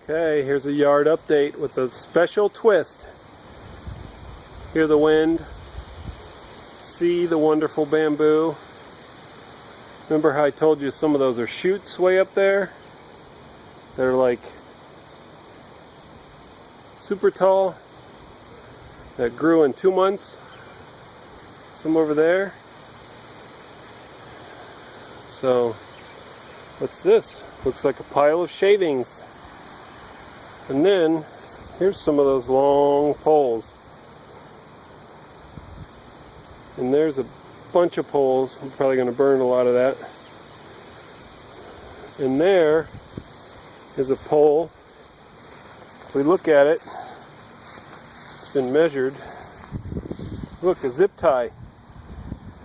Okay, here's a yard update with a special twist. Hear the wind, see the wonderful bamboo. Remember how I told you some of those are shoots way up there? They're like super tall, that grew in 2 months. Some over there. So, what's this? Looks like a pile of shavings. And then, here's some of those long poles. And there's a bunch of poles. I'm probably going to burn a lot of that. And there is a pole. If we look at it, it's been measured. Look, a zip tie.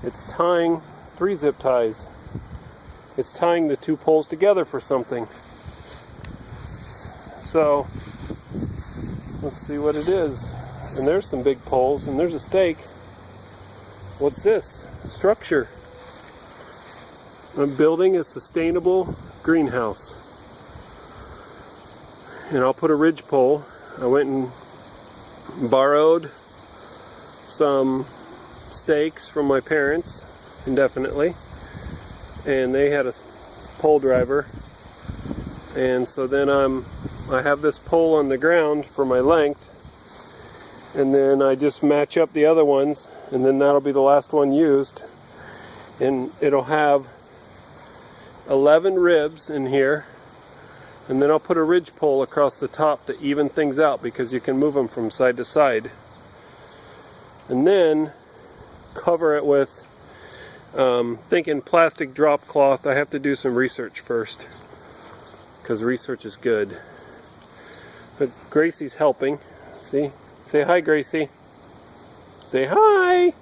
It's tying 3 zip ties. It's tying the 2 poles together for something. So, let's see what it is. And there's some big poles, and there's a stake. What's this? Structure. I'm building a sustainable greenhouse. And I'll put a ridge pole. I went and borrowed some stakes from my parents, indefinitely. And they had a pole driver. And so then I have this pole on the ground for my length, and then I just match up the other ones, and then that'll be the last one used. And it'll have 11 ribs in here, and then I'll put a ridge pole across the top to even things out, because you can move them from side to side. And then cover it with thinking plastic drop cloth. I have to do some research first, because research is good. But Gracie's helping. See? Say hi, Gracie. Say hi!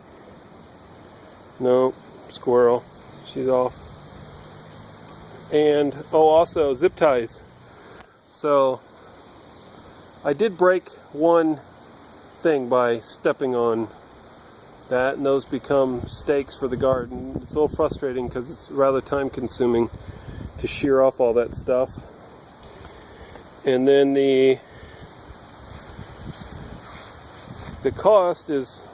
No, squirrel. She's off. And, oh, also, zip ties. So, I did break one thing by stepping on that, and those become stakes for the garden. It's a little frustrating because it's rather time consuming to shear off all that stuff. And then the cost is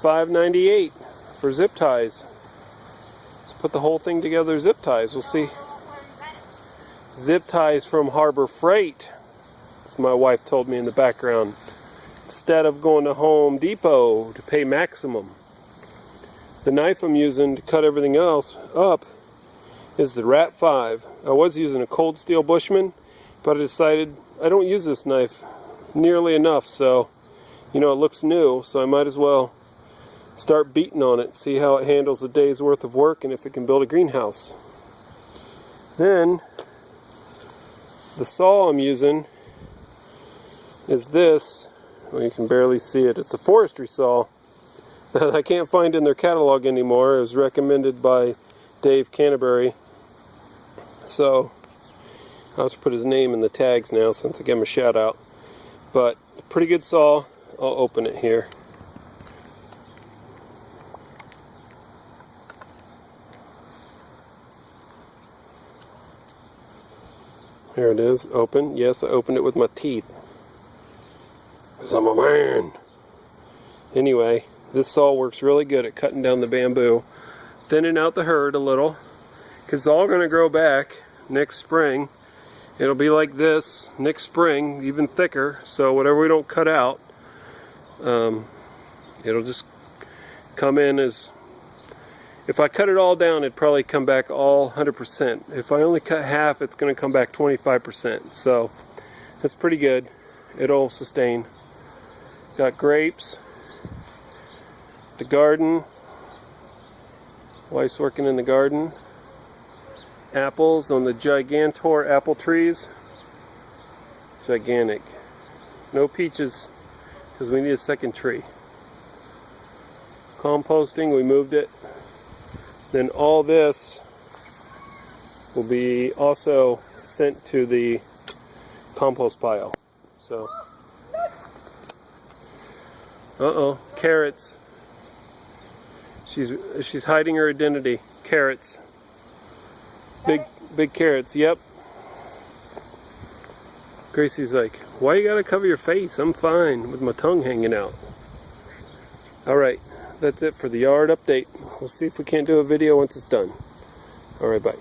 $5.98 for zip ties. Let's put the whole thing together, zip ties. We'll see. Zip ties from Harbor Freight, as my wife told me in the background, instead of going to Home Depot to pay maximum. The knife I'm using to cut everything else up is the Rat 5. I was using a Cold Steel Bushman, but I decided I don't use this knife nearly enough, so, you know, it looks new, so I might as well start beating on it, see how it handles a day's worth of work and if it can build a greenhouse. Then, the saw I'm using is this. Well, you can barely see it. It's a forestry saw that I can't find in their catalog anymore. It was recommended by Dave Canterbury. So, I'll have to put his name in the tags now since I gave him a shout out. But, pretty good saw. I'll open it here. There it is, open. Yes, I opened it with my teeth, because I'm a man. Anyway, this saw works really good at cutting down the bamboo, thinning out the herd a little, because it's all going to grow back next spring. It'll be like this next spring, even thicker, so whatever we don't cut out, it'll just come in as... If I cut it all down, it'd probably come back all 100%. If I only cut half, it's going to come back 25%. So, that's pretty good. It'll sustain. Got grapes. The garden. Wife's working in the garden. Apples on the Gigantor apple trees. Gigantic. No peaches, because we need a second tree. Composting, we moved it. Then all this will be also sent to the compost pile. So, carrots. She's hiding her identity. Carrots. Big carrots. Yep. Gracie's like, why you gotta cover your face? I'm fine with my tongue hanging out. Alright, that's it for the yard update. We'll see if we can't do a video once it's done. Alright, bye.